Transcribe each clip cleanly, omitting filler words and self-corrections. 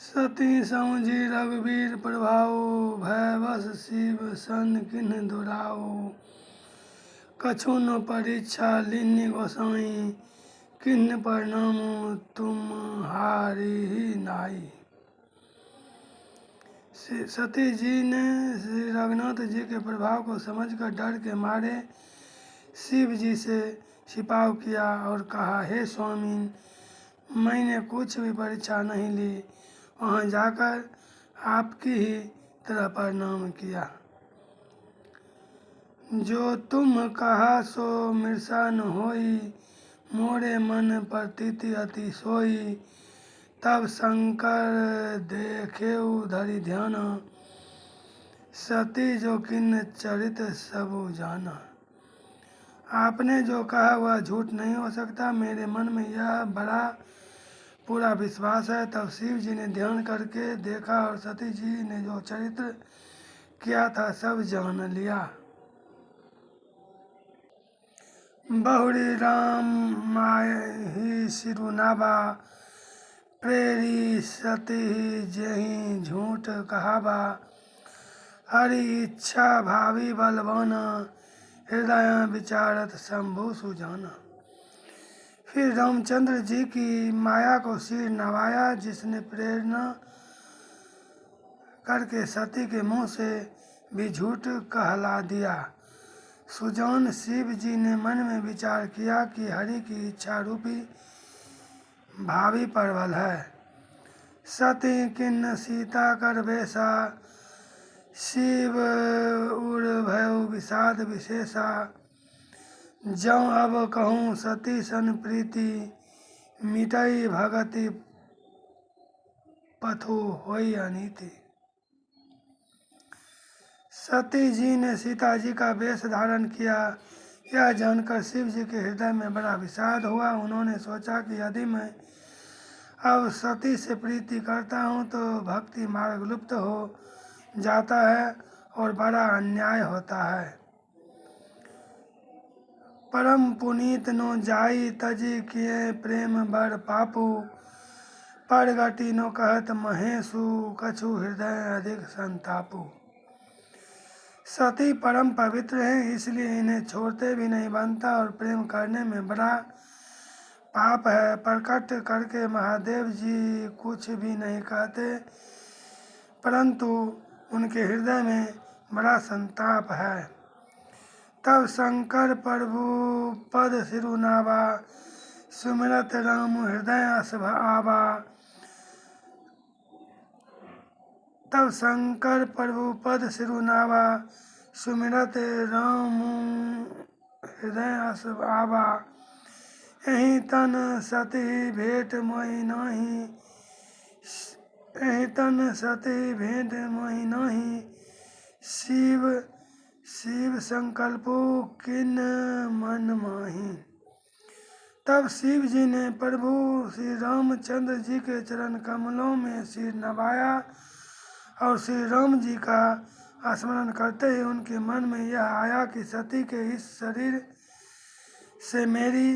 सती समझी रघुवीर प्रभाऊ, भय बस शिव सन किन्ह दुराऊ। कछु न परीक्षा लीन्ह गोसाई, किन्ह प्रणाम तुम्हारी ही नाई। सती जी ने श्री रघुनाथ जी के प्रभाव को समझकर डर के मारे शिव जी से छिपाव किया और कहा, हे स्वामी, मैंने कुछ भी परीक्षा नहीं ली, वहाँ जाकर आपकी ही तरह प्रणाम किया। जो तुम कहा सो मृषा न होई, मोरे मन प्रतीति अति सोई। तब शंकर देखे धरि ध्यान, सती जो किन्न चरित सबु जाना। आपने जो कहा वह झूठ नहीं हो सकता, मेरे मन में यह बड़ा पूरा विश्वास है। तब शिव जी ने ध्यान करके देखा और सती जी ने जो चरित्र किया था सब जान लिया। बहुरी राम माहि सिरुनावा, प्रेरी सती जेहि झूठ कहावा। हरि इच्छा भावी बलवाना, हृदय विचारत शंभु सुजाना। फिर रामचंद्र जी की माया को सिर नवाया, जिसने प्रेरणा करके सती के मुंह से भी झूठ कहला दिया। सुजान शिव जी ने मन में विचार किया कि हरि की इच्छा रूपी भावी परवल है। सती किन्न सीता कर बेसा, शिव उर भयउ विषाद विशेषा। जौ अब कहूँ सती सन प्रीति, मिटई भगति पथु होई अनीति। सती जी ने सीता जी का वेश धारण किया। यह जानकर शिव जी के हृदय में बड़ा विषाद हुआ। उन्होंने सोचा कि यदि मैं अब सती से प्रीति करता हूँ तो भक्ति मार्ग लुप्त हो जाता है और बड़ा अन्याय होता है। परम पुनीत नो जाई, तजी किए प्रेम बर पापू। परगति नो कहत महेशु, कछु हृदय अधिक संतापू। सती परम पवित्र हैं, इसलिए इन्हें छोड़ते भी नहीं बनता और प्रेम करने में बड़ा पाप है। प्रकट करके महादेव जी कुछ भी नहीं कहते, परंतु उनके हृदय में बड़ा संताप है। तब शंकर प्रभु पद सिरुनावा, सुमिरत राम हृदय असभ आवा। तब शंकर प्रभु पद सिरुनावा, सुमिरत राम हृदय असभ आवा। एहि तन सती भेंट मोहि नाही, एहि तन सती भेंट मोहि नाही। शिव शिव संकल्पु किन मन माही। तब शिव जी ने प्रभु श्री रामचंद्र जी के चरण कमलों में सिर नवाया और श्री राम जी का स्मरण करते ही उनके मन में यह आया कि सती के इस शरीर से मेरी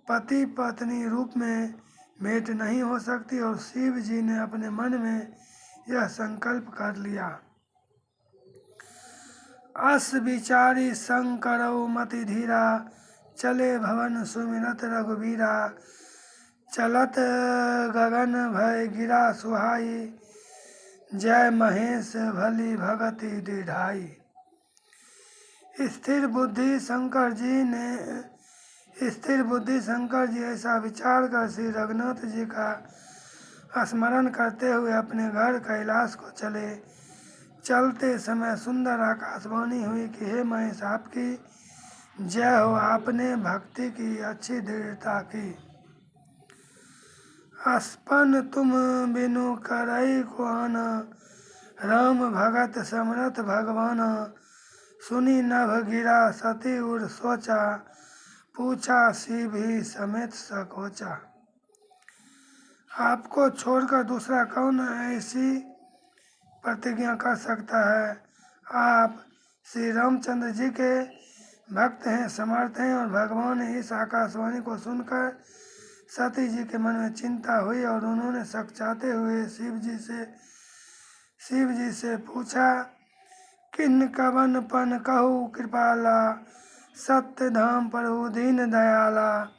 पति पत्नी रूप में भेंट नहीं हो सकती। और शिव जी ने अपने मन में यह संकल्प कर लिया। अस विचारी शंकरौ मति धीरा, चले भवन सुमिरत रघुवीरा। चलत गगन भय गिरा सुहाई, जय महेश भली भगति दृढ़ाई। स्थिर बुद्धि शंकर जी ऐसा विचार कर श्री रघुनाथ जी का स्मरण करते हुए अपने घर कैलाश को चले। चलते समय सुंदर आकाशवाणी हुई कि हे महेश, आपकी जय हो, आपने भक्ति की अच्छी दृढ़ता की। अस्पन तुम बिनु करई को आना, राम भगत समरथ भगवाना। सुनी नभ गिरा सती उर सोचा, पूछा शिव ही समेत सकोचा। आपको छोड़कर दूसरा कौन ऐसी प्रतिज्ञा कर सकता है। आप श्री रामचंद्र जी के भक्त हैं, समर्थ हैं और भगवान ने इस आकाशवाणी को सुनकर सती जी के मन में चिंता हुई और उन्होंने सकचाते हुए शिव जी से पूछा, किन कवन पन कहू कृपाला, सत्य धाम प्रभु दीन दयाला।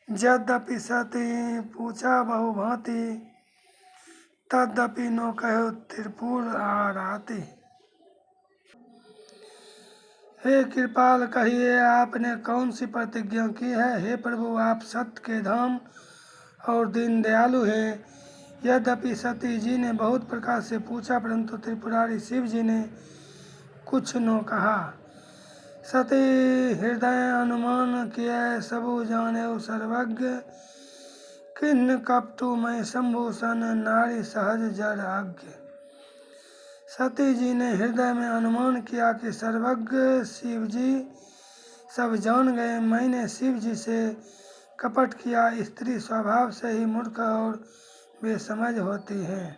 यद्यपि सती पूछा बहु भांति, तद्यपि नो कहो त्रिपुर आराती। हे कृपाल, कहिए आपने कौन सी प्रतिज्ञा की है। हे प्रभु, आप सत्य के धाम और दीन दयालु हैं। यद्यपि सती जी ने बहुत प्रकार से पूछा, परंतु त्रिपुरारी शिव जी ने कुछ न कहा। सती हृदय अनुमान किया, सबु जाने सर्वज्ञ, किन्न कपटु मैं शंभूषण, नारी सहज जर आज्ञ। सती जी ने हृदय में अनुमान किया कि सर्वज्ञ शिव जी सब जान गए। मैंने शिव जी से कपट किया। स्त्री स्वभाव से ही मूर्ख और बेसमझ होती है।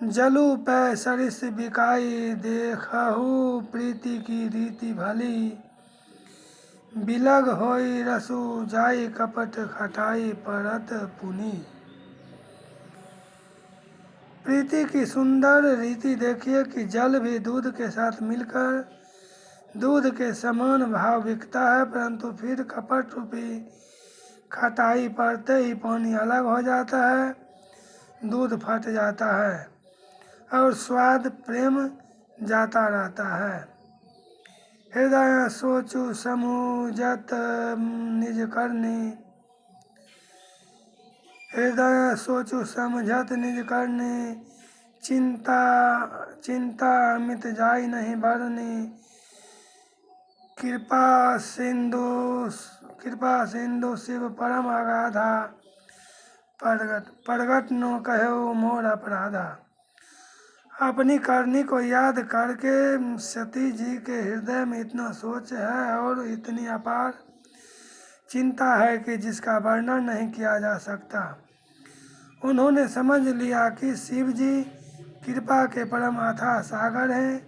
जलू पै सरिस बिकाई, देखहु प्रीति की रीति भली। बिलग होई रसु जाई, कपट खटाई परत पुनी। प्रीति की सुंदर रीति देखिए कि जल भी दूध के साथ मिलकर दूध के समान भाव बिकता है, परंतु फिर कपट रूपी खटाई पड़ते ही पानी अलग हो जाता है, दूध फट जाता है और स्वाद प्रेम जाता रहता है। हृदय सोचु समूजत निज करनी, हृदय सोचु समझत निज करनी। चिंता अमित जाई नहीं बरनी। कृपा सिंधु शिव परम अगाधा, प्रगट नो कहो मोर अपराधा। अपनी करनी को याद करके सती जी के हृदय में इतना सोच है और इतनी अपार चिंता है कि जिसका वर्णन नहीं किया जा सकता। उन्होंने समझ लिया कि शिव जी कृपा के परम अथाह सागर हैं।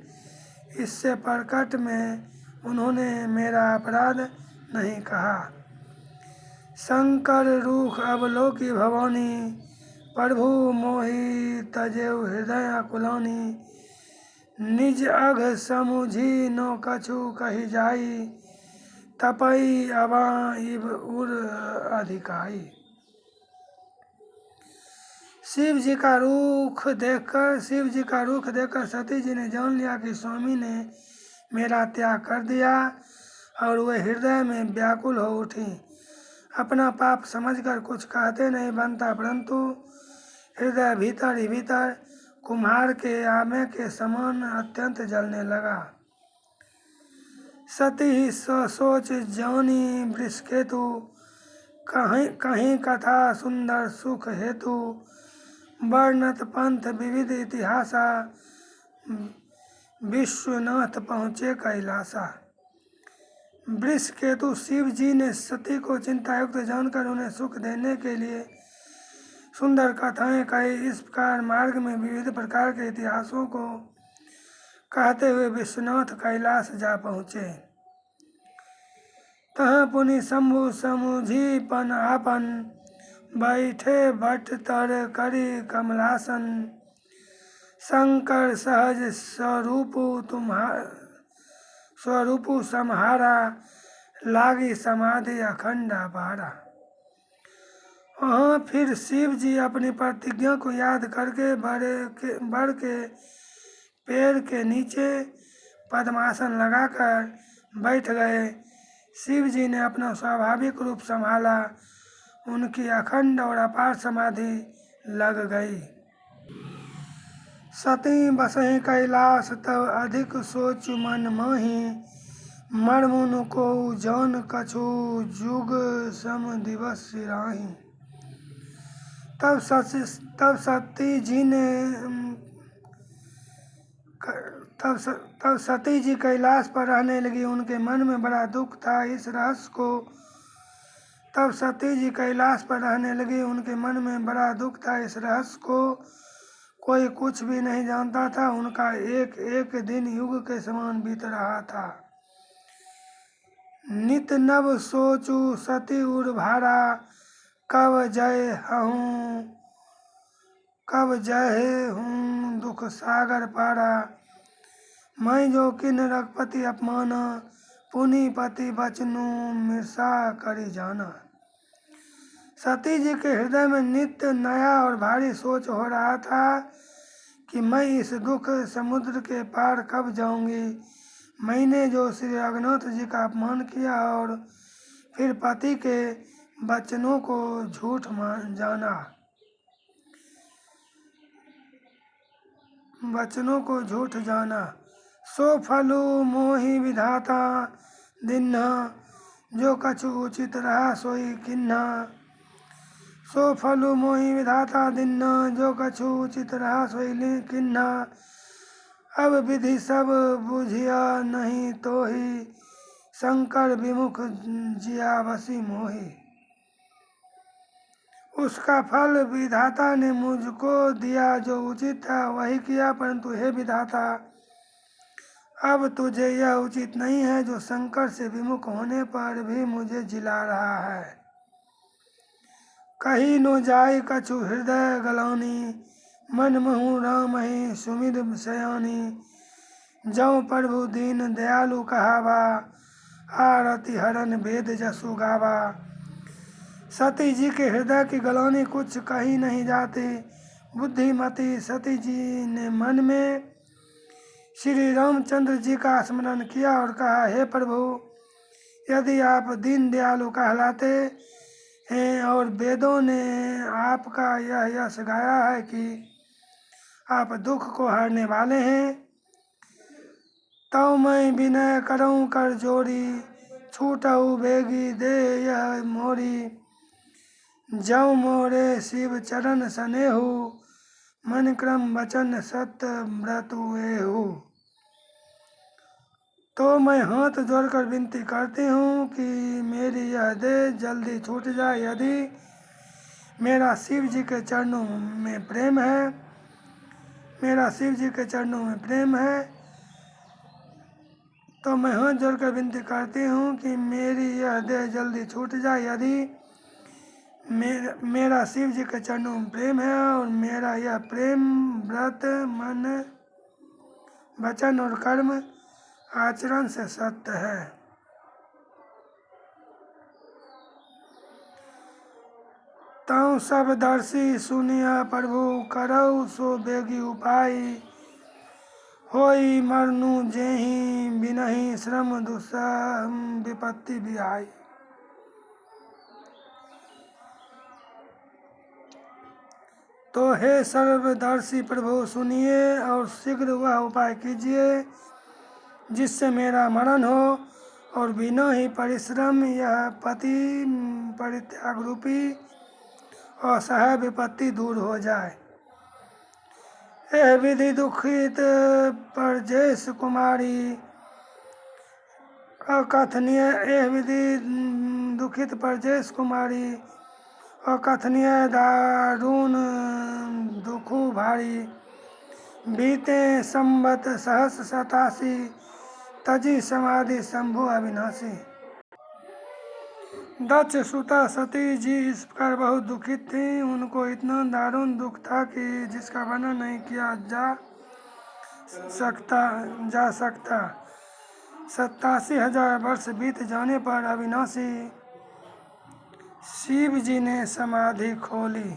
इससे प्रकट में उन्होंने मेरा अपराध नहीं कहा। शंकर रूख अवलोकी भवानी, प्रभु मोहि तजेउ हृदय अकुलानी। निज अघ समुझी नो कछु कही जाई, तपई अवाइब उर अधिकाई। शिव जी का रुख देखकर सती जी ने जान लिया कि स्वामी ने मेरा त्याग कर दिया और वे हृदय में व्याकुल हो उठी। अपना पाप समझकर कुछ कहते नहीं बनता, परंतु हृदय भीतर ही भीतर कुम्हार के आमे के समान अत्यंत जलने लगा। सती ही सोच जानी वृषकेतु, कहीं कथा सुंदर सुख हेतु। वर्णत पंथ विविध इतिहासा, विश्वनाथ पहुँचे कैलासा। वृषकेतु शिव जी ने सती को चिंतायुक्त जानकर उन्हें सुख देने के लिए सुंदर कथाएं कही। इस प्रकार मार्ग में विविध प्रकार के इतिहासों को कहते हुए विश्वनाथ कैलाश जा पहुँचे। तहाँ पुनि शंभु समुझी पन आपन, बैठे भट्ट तर करी कमलासन। शंकर सहज स्वरूपु सम्हारा, लागी समाधि अखंड अपारा। वहाँ फिर शिव जी अपनी प्रतिज्ञा को याद करके बड़ के पेड़ के नीचे पद्मासन लगाकर बैठ गए। शिव जी ने अपना स्वाभाविक रूप संभाला, उनकी अखंड और अपार समाधि लग गई। सती बसहि कैलाश तब अधिक सोचु मन माही, मर्मुन को जान कछु जुग सम दिवस सिराही। तब सती जी कैलाश पर रहने लगी। उनके मन में बड़ा दुख था। इस रहस्य को कोई कुछ भी नहीं जानता था। उनका एक एक दिन युग के समान बीत रहा था। नित नव सोचू सती उर भारा, कब जय हूँ दुख सागर पारा। मैं जो किन रघुपति अपमाना, पुनि पति बचनु मिर्सा करी जाना। सती जी के हृदय में नित्य नया और भारी सोच हो रहा था कि मैं इस दुख समुद्र के पार कब जाऊंगी। मैंने जो श्री रघुनाथ जी का अपमान किया और फिर पति के वचनों को झूठ जाना, सो फलु मोहि विधाता दिन्हा, जो कछु उचित रहा सोई किन्हा। सो फलु मोहि विधाता दिन्हा, जो कछु उचित रहा सोई किन्हा। अब विधि सब बुझिया नहीं तोहि, शंकर विमुख जिया बसी मोहि। उसका फल विधाता ने मुझको दिया, जो उचित था वही किया, परंतु हे विधाता अब तुझे यह उचित नहीं है जो शंकर से विमुख होने पर भी मुझे जिला रहा है। कही नो जाय कछु हृदय गलानी, मन महु राम ही सुमिर सयानी। जौ प्रभु दीन दयालु कहावा, आरती हरन वेद जसु गावा। सती जी के हृदय की गलानी कुछ कही नहीं जाती। बुद्धिमती सती जी ने मन में श्री रामचंद्र जी का स्मरण किया और कहा, हे प्रभु, यदि आप दीन दयालु कहलाते हैं और वेदों ने आपका यह यश गाया है कि आप दुख को हरने वाले हैं, तो मैं विनय करऊँ कर जोड़ी, छूटऊ बेगी दे यह मोरी। जौ मोरे शिव चरण सनेहु, मन क्रम वचन सत्य व्रतु एहु। तो मैं हाथ जोड़कर विनती करती हूँ कि मेरी यह देह जल्दी छूट जाए। यदि मेरा शिव जी के चरणों में प्रेम है, तो मैं हाथ जोड़कर विनती करती हूँ कि मेरी यह देह जल्दी छूट जाए। यदि मेरा शिव जी के चरणों में प्रेम है और मेरा यह प्रेम व्रत मन वचन और कर्म आचरण से सत्य है। तौ सब दर्शी सुनिया प्रभु, करऊ सो बेगी उपाय। होई मरनु जेहि बिनहि, श्रम दुसह विपत्ति बिहाई। तो हे सर्वदर्शी प्रभु, सुनिए और शीघ्र वह उपाय कीजिए जिससे मेरा मरण हो और बिना ही परिश्रम यह पति परित्याग रूपी असह्य विपत्ति दूर हो जाए। यह विधि दुखित परजेश कुमारी अकथनीय, अकथनीय दारुण दुखु भारी। बीते संवत सहस 87, तजी समाधि शंभु अविनाशी। दक्ष सुता सती जी इस प्रकार बहुत दुखित थी। उनको इतना दारुण दुख था कि जिसका वर्णन नहीं किया जा सकता। 87,000 वर्ष बीत जाने पर अविनाशी शिव जी ने समाधि खोली।